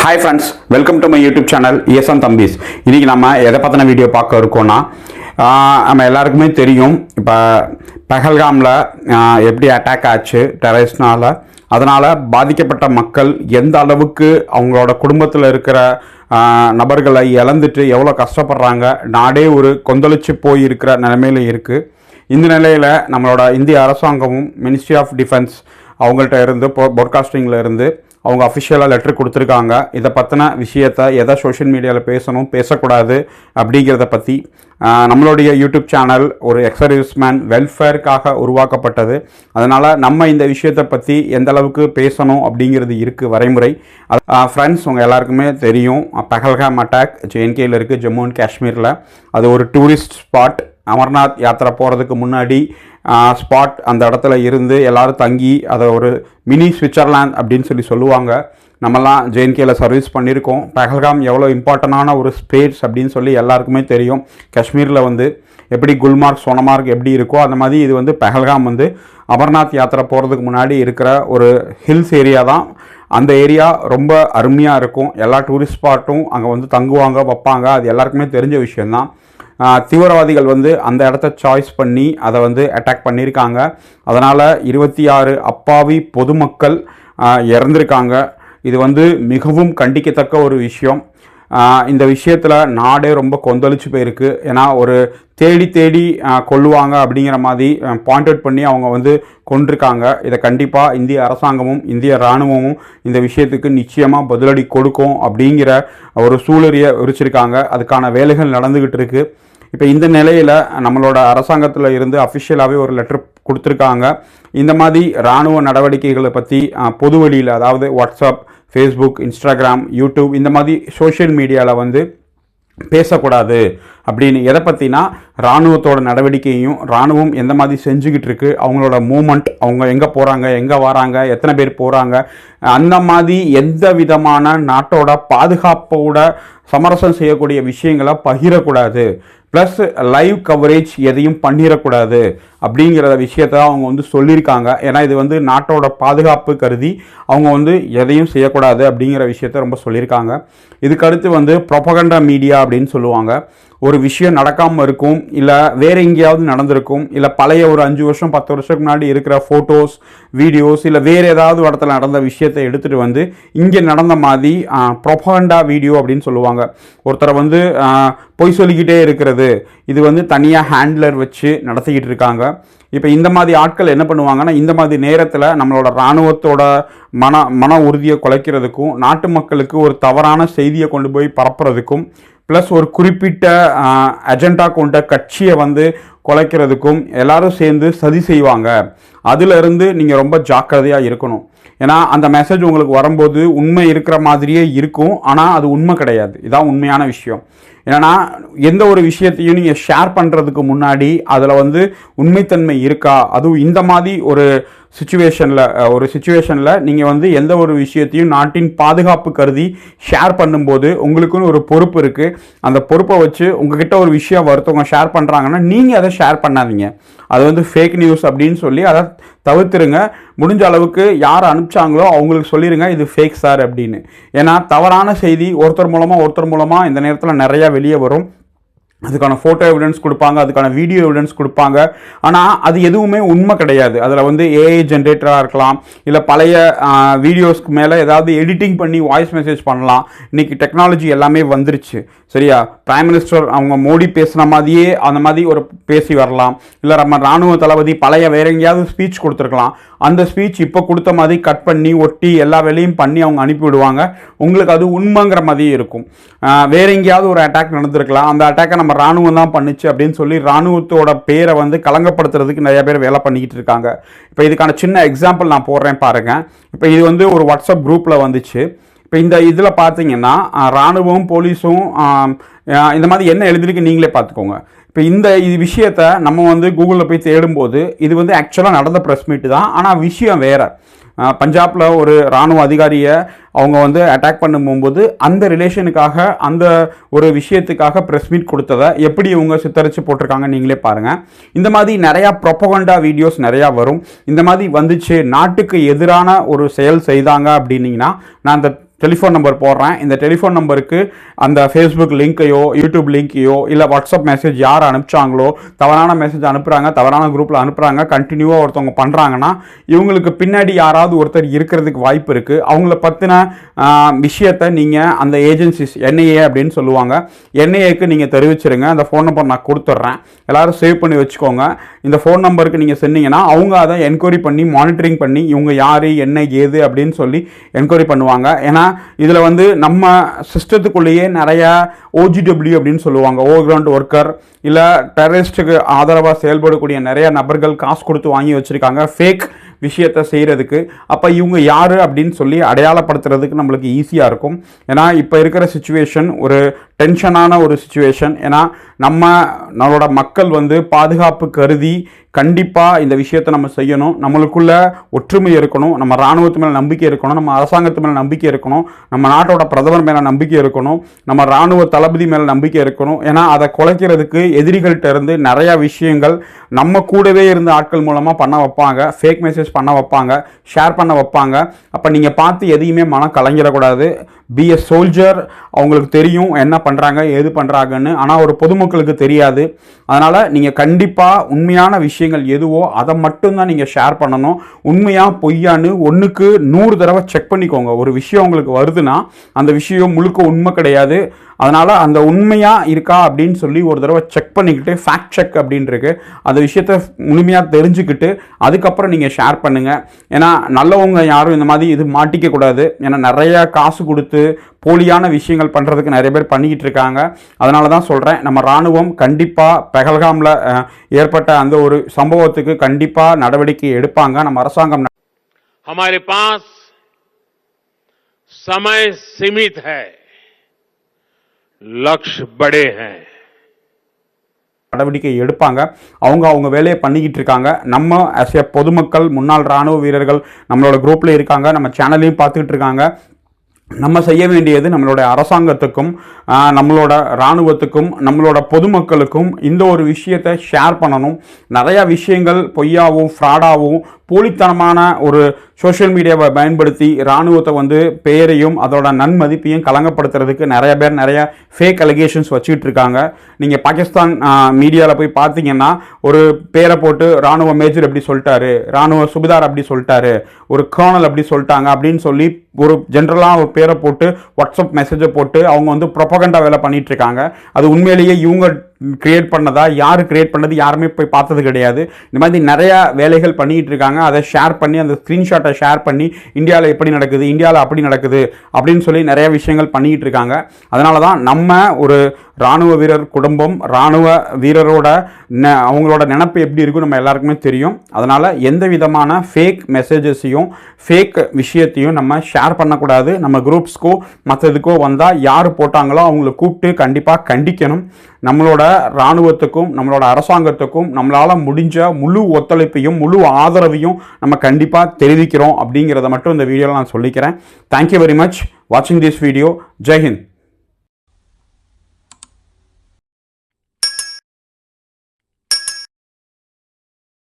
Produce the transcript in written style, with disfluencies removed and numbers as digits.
Hi friends, welcome to my YouTube channel ESN Thambis. இன்றைக்கி நம்ம எதை பற்றின வீடியோ பார்க்க இருக்கோன்னா நம்ம எல்லாருக்குமே தெரியும். இப்போ பஹல்காமில் எப்படி அட்டாக் ஆச்சு டெரரிஸ்ட்னால், அதனால் பாதிக்கப்பட்ட மக்கள் எந்த அளவுக்கு அவங்களோட குடும்பத்தில் இருக்கிற நபர்களை இழந்துட்டு எவ்வளோ கஷ்டப்படுறாங்க, நாடே ஒரு கொந்தளிச்சு போயிருக்கிற நிலைமையில் இருக்குது. இந்த நிலையில் நம்மளோட இந்திய அரசாங்கமும் மினிஸ்ட்ரி ஆஃப் டிஃபென்ஸ் அவங்கள்ட்ட இருந்து ப்ராட்காஸ்டிங்கில் இருந்து அவங்க அஃபிஷியலாக லெட்டர் கொடுத்துருக்காங்க. இதை பற்றின விஷயத்தை எதை சோஷியல் மீடியாவில் பேசணும் பேசக்கூடாது அப்படிங்கிறத பற்றி நம்மளுடைய யூடியூப் சேனல் ஒரு எக்ஸர்வீஸ்மேன் வெல்ஃபேருக்காக உருவாக்கப்பட்டது. அதனால் நம்ம இந்த விஷயத்தை பற்றி எந்த அளவுக்கு பேசணும் அப்படிங்கிறது இருக்குது வரைமுறை. ஃப்ரெண்ட்ஸ், உங்கள் எல்லாருக்குமே தெரியும், பஹல்காம் அட்டாக் ஜேஎன்கேயில் இருக்குது, ஜம்மு அண்ட் காஷ்மீரில். அது ஒரு டூரிஸ்ட் ஸ்பாட். அமர்நாத் யாத்திரை போகிறதுக்கு முன்னாடி ஸ்பாட் அந்த இடத்துல இருந்து எல்லோரும் தங்கி அதை ஒரு மினி சுவிட்சர்லாந்து அப்படின்னு சொல்லுவாங்க. நம்மலாம் ஜேஎன்கேயில் சர்வீஸ் பண்ணியிருக்கோம். பஹல்காம் எவ்வளோ இம்பார்ட்டண்டான ஒரு ஸ்பேஸ் அப்படின்னு சொல்லி எல்லாருக்குமே தெரியும். காஷ்மீரில் எப்படி குல்மார்க் சோனமார்க் எப்படி இருக்கோ அந்த மாதிரி இது பஹல்காம் அமர்நாத் யாத்திரை போகிறதுக்கு முன்னாடி இருக்கிற ஒரு ஹில்ஸ் ஏரியா தான். அந்த ஏரியா ரொம்ப அருமையாக இருக்கும். எல்லா டூரிஸ்ட் ஸ்பாட்டும் அங்கே தங்குவாங்க, வைப்பாங்க. அது எல்லாருக்குமே தெரிஞ்ச விஷயந்தான். தீவிரவாதிகள் அந்த இடத்த சாய்ஸ் பண்ணி அதை அட்டாக் பண்ணியிருக்காங்க. அதனால் 26 அப்பாவி பொதுமக்கள் இறந்துருக்காங்க. இது மிகவும் கண்டிக்கத்தக்க ஒரு விஷயம். இந்த விஷயத்தில் நாடே ரொம்ப கொந்தளிச்சு போயிருக்கு. ஏன்னா ஒரு தேடி கொல்லுவாங்க அப்படிங்கிற மாதிரி பாயிண்ட் அவுட் பண்ணி அவங்க கொண்டிருக்காங்க. இதை கண்டிப்பாக இந்திய அரசாங்கமும் இந்திய இராணுவமும் இந்த விஷயத்துக்கு நிச்சயமாக பதிலடி கொடுக்கும் அப்படிங்கிற ஒரு சூழலியை விரிச்சிருக்காங்க. அதுக்கான வேலைகள் நடந்துக்கிட்டு இருக்குது. இப்போ இந்த நிலையில் நம்மளோட அரசாங்கத்தில் இருந்து அஃபிஷியலாகவே ஒரு லெட்டர் கொடுத்துருக்காங்க. இந்த மாதிரி இராணுவ நடவடிக்கைகளை பற்றி பொது வழியில், அதாவது வாட்ஸ்அப், ஃபேஸ்புக், இன்ஸ்டாகிராம், யூடியூப் இந்த மாதிரி சோஷியல் மீடியாவில் பேசக்கூடாது அப்படின்னு. எதை பற்றினா இராணுவத்தோட நடவடிக்கையும் இராணுவம் எந்த மாதிரி செஞ்சுக்கிட்டு இருக்கு, அவங்களோட மூமெண்ட், அவங்க எங்கே போகிறாங்க, எங்கே வராங்க, எத்தனை பேர் போகிறாங்க, அந்த மாதிரி எந்த விதமான நாட்டோட பாதுகாப்போட சமரசம் செய்யக்கூடிய விஷயங்களை பகிரக்கூடாது. ப்ளஸ் லைவ் கவரேஜ் எதையும் பண்ணிடக்கூடாது அப்படிங்கிற விஷயத்த அவங்க சொல்லியிருக்காங்க. ஏன்னா இது நாட்டோட பாதுகாப்பு கருதி அவங்க எதையும் செய்யக்கூடாது அப்படிங்கிற விஷயத்த ரொம்ப சொல்லியிருக்காங்க. இதுக்கடுத்து ப்ரொபகண்டா மீடியா அப்படின்னு சொல்லுவாங்க. ஒரு விஷயம் நடக்காமல் இருக்கும், இல்லை வேறு எங்கேயாவது நடந்திருக்கும், இல்லை பழைய ஒரு 5 வருஷம் 10 வருஷத்துக்கு முன்னாடி இருக்கிற ஃபோட்டோஸ், வீடியோஸ், இல்லை வேறு ஏதாவது இடத்துல நடந்த விஷயத்தை எடுத்துகிட்டு இங்கே நடந்த மாதிரி ப்ரொபகண்டா வீடியோ அப்படின்னு சொல்லுவாங்க. ஒருத்தரை பொய் சொல்லிக்கிட்டே இருக்கிறது, இது தனியாக ஹேண்ட்லர் வச்சு நடத்திக்கிட்டு இருக்காங்க. இப்போ இந்த மாதிரி ஆட்கள் என்ன பண்ணுவாங்கன்னா, இந்த மாதிரி நேரத்தில் நம்மளோட இராணுவத்தோட மன உறுதியை குலைக்கிறதுக்கும், நாட்டு மக்களுக்கு ஒரு தவறான செய்தியை கொண்டு போய் பரப்புறதுக்கும், ப்ளஸ் ஒரு குறிப்பிட்ட அஜெண்டா கொண்ட கட்சியை குலைக்கிறதுக்கும் எல்லாரும் சேர்ந்து சதி செய்வாங்க. அதிலிருந்து நீங்கள் ரொம்ப ஜாக்கிரதையாக இருக்கணும். ஏன்னா அந்த மெசேஜ் உங்களுக்கு வரும்போது உண்மை இருக்கிற மாதிரியே இருக்கும், ஆனால் அது உண்மை கிடையாது. இதான் உண்மையான விஷயம். ஏன்னா எந்த ஒரு விஷயத்தையும் நீங்கள் ஷேர் பண்ணுறதுக்கு முன்னாடி அதில் உண்மைத்தன்மை இருக்கா, அதுவும் இந்த மாதிரி ஒரு சுச்சுவேஷனில் நீங்கள் எந்த ஒரு விஷயத்தையும் நாட்டின் பாதுகாப்பு கருதி ஷேர் பண்ணும்போது உங்களுக்குன்னு ஒரு பொறுப்பு இருக்குது. அந்த பொறுப்பை வச்சு உங்ககிட்ட ஒரு விஷயம் ஒருத்தவங்க ஷேர் பண்ணுறாங்கன்னா நீங்கள் அதை ஷேர் பண்ணாதீங்க. அது ஃபேக் நியூஸ் அப்படின்னு சொல்லி அதை தவிர்த்துருங்க. முடிஞ்ச அளவுக்கு யார் அனுப்பிச்சாங்களோ அவங்களுக்கு சொல்லிடுங்க, இது ஃபேக் சார் அப்படின்னு. ஏன்னா தவறான செய்தி ஒருத்தர் மூலமாக இந்த நேரத்தில் நிறையா வெளியே வரும். அதுக்கான ஃபோட்டோ எவிடன்ஸ் கொடுப்பாங்க, அதுக்கான வீடியோ எவிடன்ஸ் கொடுப்பாங்க. ஆனால் அது எதுவுமே உண்மை கிடையாது. அதில் ஏஐ ஜென்ரேட்டராக இருக்கலாம், இல்லை பழைய வீடியோஸ்க்கு மேலே ஏதாவது எடிட்டிங் பண்ணி வாய்ஸ் மெசேஜ் பண்ணலாம். இன்றைக்கி டெக்னாலஜி எல்லாமே வந்துருச்சு, சரியா? பிரைம் மினிஸ்டர் அவங்க மோடி பேசுன மாதிரியே அந்த மாதிரி ஒரு பேசி வரலாம். இல்லை நம்ம இராணுவ தளபதி பழைய வேற எங்கேயாவது ஸ்பீச் கொடுத்துருக்கலாம். அந்த ஸ்பீச் இப்போ கொடுத்த மாதிரி கட் பண்ணி ஒட்டி எல்லா வேலையும் பண்ணி அவங்க அனுப்பிவிடுவாங்க. உங்களுக்கு அது உண்மைங்கிற மாதிரியே இருக்கும். வேற எங்கேயாவது ஒரு அட்டாக் நடந்திருக்கலாம், அந்த அட்டாக்கை நம்ம இராணுவம் தான் பண்ணிச்சு அப்படின்னு சொல்லி இராணுவத்தோட பேரை கலங்கப்படுத்துறதுக்கு நிறைய பேர் வேலை பண்ணிக்கிட்டு இருக்காங்க. இப்போ இதுக்கான சின்ன எக்ஸாம்பிள் நான் போடுறேன் பாருங்க. இப்போ இது ஒரு வாட்ஸ்அப் குரூப்பில் வந்துச்சு. இப்போ இந்த இதில் பார்த்தீங்கன்னா இராணுவம், போலீஸும் இந்த மாதிரி என்ன எழுதிருக்கு நீங்களே பார்த்துக்கோங்க. இப்போ இந்த விஷயத்தை நம்ம கூகுளில் போய் தேடும்போது இது ஆக்சுவலாக நடந்த ப்ரெஸ் மீட்டு தான், ஆனால் விஷயம் வேறு. பஞ்சாபில் ஒரு இராணுவ அதிகாரியை அவங்க அட்டாக் பண்ணும்போது அந்த ரிலேஷனுக்காக, அந்த ஒரு விஷயத்துக்காக ப்ரெஸ் மீட் கொடுத்ததை எப்படி இவங்க சித்தரித்து போட்டிருக்காங்க நீங்களே பாருங்கள். இந்த மாதிரி நிறையா ப்ரொபகண்டா வீடியோஸ் நிறையா வரும். இந்த மாதிரி வந்துச்சு, நாட்டுக்கு எதிரான ஒரு செயல் செய்தாங்க அப்படின்னீங்கன்னா நான் அந்த டெலிஃபோன் நம்பர் போடுறேன். இந்த டெலிஃபோன் நம்பருக்கு அந்த ஃபேஸ்புக் லிங்க்கையோ யூடியூப் லிங்க்கையோ இல்லை வாட்ஸ்அப் மெசேஜ் யார் அனுப்பிச்சாங்களோ, தவறான மெசேஜ் அனுப்புகிறாங்க, தவறான குரூப்பில் அனுப்புகிறாங்க, கண்டினியூவாக ஒருத்தவங்க பண்ணுறாங்கன்னா இவங்களுக்கு பின்னாடி யாராவது ஒருத்தர் இருக்கிறதுக்கு வாய்ப்பு இருக்குது. அவங்கள பற்றின விஷயத்தை நீங்கள் அந்த ஏஜென்சிஸ் NIA அப்படின்னு சொல்லுவாங்க, NIAக்கு நீங்கள் தெரிவிச்சிருங்க. அந்த ஃபோன் நம்பர் நான் கொடுத்துட்றேன், எல்லோரும் சேவ் பண்ணி வச்சுக்கோங்க. இந்த ஃபோன் நம்பருக்கு நீங்கள் சொன்னீங்கன்னா அவங்க அதை என்கொயரி பண்ணி மானிட்டரிங் பண்ணி இவங்க யார் என்ன ஏது அப்படின்னு சொல்லி என்கொயரி பண்ணுவாங்க. ஏன்னா இதில் வந்து நம்ம சிஸ்டத்துக்குள்ளேயே நிறைய OGW அப்படின்னு சொல்லுவாங்க, ஓவர் கிரவுண்ட் ஒர்க்கர், இல்லை டெரரிஸ்ட்டுக்கு ஆதரவாக செயல்படக்கூடிய நிறைய நபர்கள் காசு கொடுத்து வாங்கி வச்சுருக்காங்க ஃபேக் விஷயத்தை செய்கிறதுக்கு. அப்போ இவங்க யார் அப்படின்னு சொல்லி அடையாளப்படுத்துறதுக்கு நம்மளுக்கு ஈஸியாக இருக்கும். ஏன்னா இப்போ இருக்கிற சுச்சுவேஷன் ஒரு டென்ஷனான ஒரு சுச்சுவேஷன். ஏன்னா நம்மளோட மக்கள் வந்து பாதுகாப்பு கருதி கண்டிப்பாக இந்த விஷயத்தை நம்ம செய்யணும். நம்மளுக்குள்ள ஒற்றுமை இருக்கணும், நம்ம இராணுவத்து மேலே நம்பிக்கை இருக்கணும், நம்ம அரசாங்கத்து மேலே நம்பிக்கை இருக்கணும், நம்ம நாட்டோட பிரதமர் மேலே நம்பிக்கை இருக்கணும், நம்ம இராணுவ தளபதி மேலே நம்பிக்கை இருக்கணும். ஏன்னா அதை குலைக்கிறதுக்கு எதிரிகள்கிட்ட இருந்து நிறையா விஷயங்கள் நம்ம கூடவே இருந்த ஆட்கள் மூலமாக பண்ண வைப்பாங்க, ஃபேக் மெசேஜ் பண்ண வைப்பாங்க, ஷேர் பண்ண வைப்பாங்க. அப்போ நீங்கள் பார்த்து எதையுமே மனம் கலங்கிடக்கூடாது. பி எ சோல்ஜர். அவங்களுக்கு தெரியும் என்ன பண்ணுறாங்க ஏது பண்ணுறாங்கன்னு, ஆனால் ஒரு பொதுமக்களுக்கு தெரியாது. அதனால் நீங்கள் கண்டிப்பாக உண்மையான விஷயங்கள் எதுவோ அதை மட்டும்தான் நீங்கள் ஷேர் பண்ணணும். உண்மையாக பொய்யான்னு 1க்கு 100 தடவை செக் பண்ணிக்கோங்க. ஒரு விஷயம் உங்களுக்கு வருதுன்னா அந்த விஷயம் முழுக்க உண்மை கிடையாது. அதனால் அந்த உண்மையாக இருக்கா அப்படின்னு சொல்லி ஒரு தடவை செக் பண்ணிக்கிட்டு ஃபேக்ட் செக் அப்படின்றது அந்த விஷயத்தை முழுமையாக தெரிஞ்சுக்கிட்டு அதுக்கப்புறம் நீங்கள் ஷேர் பண்ணுங்கள். ஏன்னா நல்லவங்க யாரும் இந்த மாதிரி இது மாட்டிக்கக்கூடாது. ஏன்னா நிறையா காசு கொடுத்து போலியான விஷயங்கள் பண்ணுறதுக்கு நிறைய பேர் பண்ணிக்கிட்டு இருக்காங்க. அதனால தான் சொல்கிறேன், நம்ம இராணுவம் கண்டிப்பாக பெஹல்காமில் ஏற்பட்ட அந்த ஒரு சம்பவத்துக்கு கண்டிப்பாக நடவடிக்கை எடுப்பாங்க. நம்ம அரசாங்கம் हमारे पास समय सीमित है, लक्ष्य बड़े हैं. நடவடிக்கை எடுப்பாங்க. அவங்க வேலையை பண்ணிக்கிட்டு இருக்காங்க. நம்ம as a பொதுமக்கள், முன்னாள் இராணுவ வீரர்கள் நம்மளோட குரூப்பில் இருக்காங்க, நம்ம சேனலையும் பார்த்துக்கிட்டு இருக்காங்க. நம்ம செய்ய வேண்டியது நம்மளோட அரசாங்கத்துக்கும் நம்மளோட இராணுவத்துக்கும் நம்மளோட பொதுமக்களுக்கும் இந்த ஒரு விஷயத்தை ஷேர் பண்ணணும். நிறையா விஷயங்கள் பொய்யாகவும் ஃப்ராடாகவும் போலித்தனமான ஒரு சோஷியல் மீடியாவை பயன்படுத்தி இராணுவத்தை வந்து பெயரையும் அதோட நன்மதிப்பையும் கலங்கப்படுத்துறதுக்கு நிறைய பேர் நிறைய ஃபேக் அலிகேஷன்ஸ் வச்சுக்கிட்டு இருக்காங்க. நீங்கள் பாகிஸ்தான் மீடியாவில் போய் பார்த்தீங்கன்னா ஒரு பேரை போட்டு இராணுவ மேஜர் எப்படி சொல்லிட்டாரு, இராணுவ சுபதார் அப்படி சொல்லிட்டாரு, ஒரு கர்னல் அப்படி சொல்லிட்டாங்க அப்படின்னு சொல்லி ஒரு ஜென்ரலாக ஒரு பேரை போட்டு வாட்ஸ்அப் மெசேஜை போட்டு அவங்க வந்து ப்ரொபகண்டா வேலை பண்ணிட்டு இருக்காங்க. அது உண்மையிலேயே இவங்க கிரியேட் பண்ணதா, யார் கிரியேட் பண்ணது யாருமே போய் பார்த்தது கிடையாது. இந்த மாதிரி நிறையா வேலைகள் பண்ணிகிட்டு இருக்காங்க. அதை ஷேர் பண்ணி அந்த ஸ்க்ரீன்ஷாட்டை ஷேர் பண்ணி இந்தியாவில் எப்படி நடக்குது, இந்தியாவில் அப்படி நடக்குது அப்படின்னு சொல்லி நிறைய விஷயங்கள் பண்ணிக்கிட்டு இருக்காங்க. அதனால தான் நம்ம ஒரு இராணுவ வீரர் குடும்பம், இராணுவ வீரரோட அவங்களோட நினப்பு எப்படி இருக்கும் நம்ம எல்லாருக்குமே தெரியும். அதனால் எந்த விதமான ஃபேக் மெசேஜஸையும் ஃபேக் விஷயத்தையும் நம்ம ஷேர் பண்ணக்கூடாது. நம்ம குரூப்ஸ்க்கோ மற்றதுக்கோ வந்தால் யார் போட்டாங்களோ அவங்கள கூப்பிட்டு கண்டிப்பாக கண்டிக்கணும். நம்மளோட இராணுவத்துக்கும் நம்மளோட அரசாங்கத்துக்கும் நம்மளால் முடிஞ்ச முழு ஒத்துழைப்பையும் முழு ஆதரவையும் நம்ம கண்டிப்பாக தெரிவிக்கிறோம் அப்படிங்கிறத மட்டும் இந்த வீடியோவில் நான் சொல்லிக்கிறேன். தேங்க்யூ வெரி மச் வாட்சிங் திஸ் வீடியோ. ஜெய் ஹிந்த்.